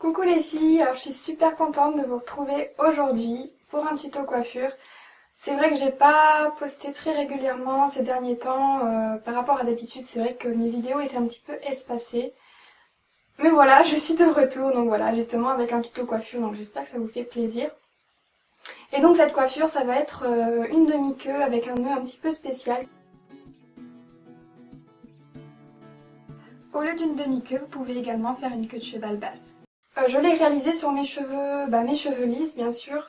Coucou les filles, alors je suis super contente de vous retrouver aujourd'hui pour un tuto coiffure. C'est vrai que j'ai pas posté très régulièrement ces derniers temps par rapport à d'habitude, c'est vrai que mes vidéos étaient un petit peu espacées. Mais voilà, je suis de retour, donc voilà, justement avec un tuto coiffure, donc j'espère que ça vous fait plaisir. Et donc cette coiffure, ça va être une demi-queue avec un nœud un petit peu spécial. Au lieu d'une demi-queue, vous pouvez également faire une queue de cheval basse. Je l'ai réalisée sur mes cheveux lisses bien sûr.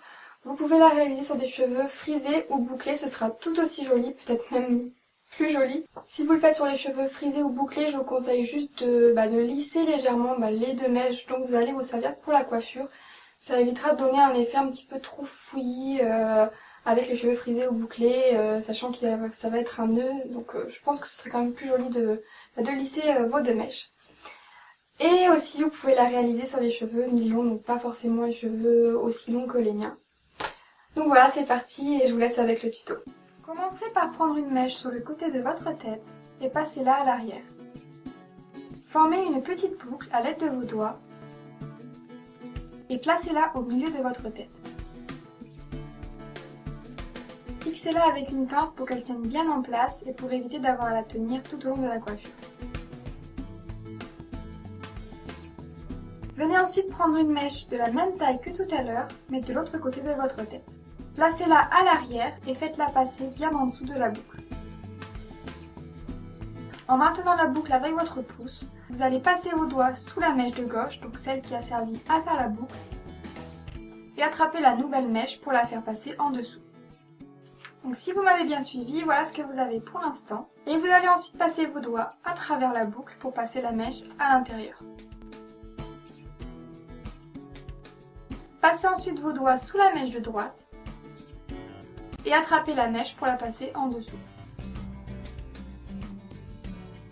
Vous pouvez la réaliser sur des cheveux frisés ou bouclés, ce sera tout aussi joli, peut-être même plus joli. Si vous le faites sur les cheveux frisés ou bouclés, je vous conseille juste de lisser légèrement les deux mèches dont vous allez vous servir pour la coiffure. Ça évitera de donner un effet un petit peu trop fouillis avec les cheveux frisés ou bouclés, sachant que ça va être un nœud, donc je pense que ce serait quand même plus joli de lisser vos deux mèches. Et aussi vous pouvez la réaliser sur les cheveux mi-longs, donc pas forcément les cheveux aussi longs que les miens. Donc voilà, c'est parti et je vous laisse avec le tuto. Commencez par prendre une mèche sur le côté de votre tête et passez-la à l'arrière. Formez une petite boucle à l'aide de vos doigts et placez-la au milieu de votre tête. Fixez-la avec une pince pour qu'elle tienne bien en place et pour éviter d'avoir à la tenir tout au long de la coiffure. Venez ensuite prendre une mèche de la même taille que tout à l'heure, mais de l'autre côté de votre tête. Placez-la à l'arrière et faites-la passer bien en dessous de la boucle. En maintenant la boucle avec votre pouce, vous allez passer vos doigts sous la mèche de gauche, donc celle qui a servi à faire la boucle, et attraper la nouvelle mèche pour la faire passer en dessous. Donc si vous m'avez bien suivi, voilà ce que vous avez pour l'instant. Et vous allez ensuite passer vos doigts à travers la boucle pour passer la mèche à l'intérieur. Passez ensuite vos doigts sous la mèche de droite et attrapez la mèche pour la passer en dessous.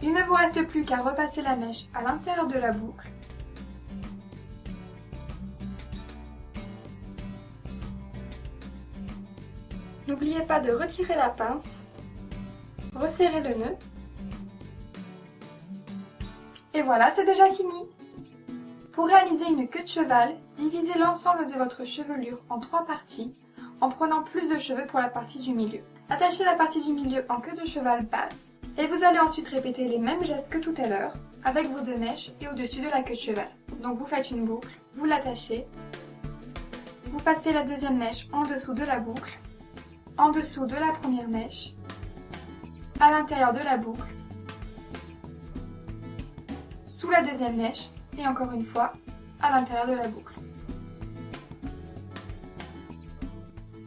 Il ne vous reste plus qu'à repasser la mèche à l'intérieur de la boucle. N'oubliez pas de retirer la pince, resserrer le nœud. Et voilà, c'est déjà fini! Pour réaliser une queue de cheval, divisez l'ensemble de votre chevelure en 3 parties, en prenant plus de cheveux pour la partie du milieu. Attachez la partie du milieu en queue de cheval basse, et vous allez ensuite répéter les mêmes gestes que tout à l'heure, avec vos deux mèches et au-dessus de la queue de cheval. Donc vous faites une boucle, vous l'attachez, vous passez la deuxième mèche en dessous de la boucle, en dessous de la première mèche, à l'intérieur de la boucle, sous la deuxième mèche, et encore une fois, à l'intérieur de la boucle.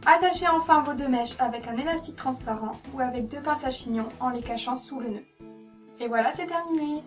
Attachez enfin vos deux mèches avec un élastique transparent ou avec deux pinces à chignon en les cachant sous le nœud. Et voilà, c'est terminé!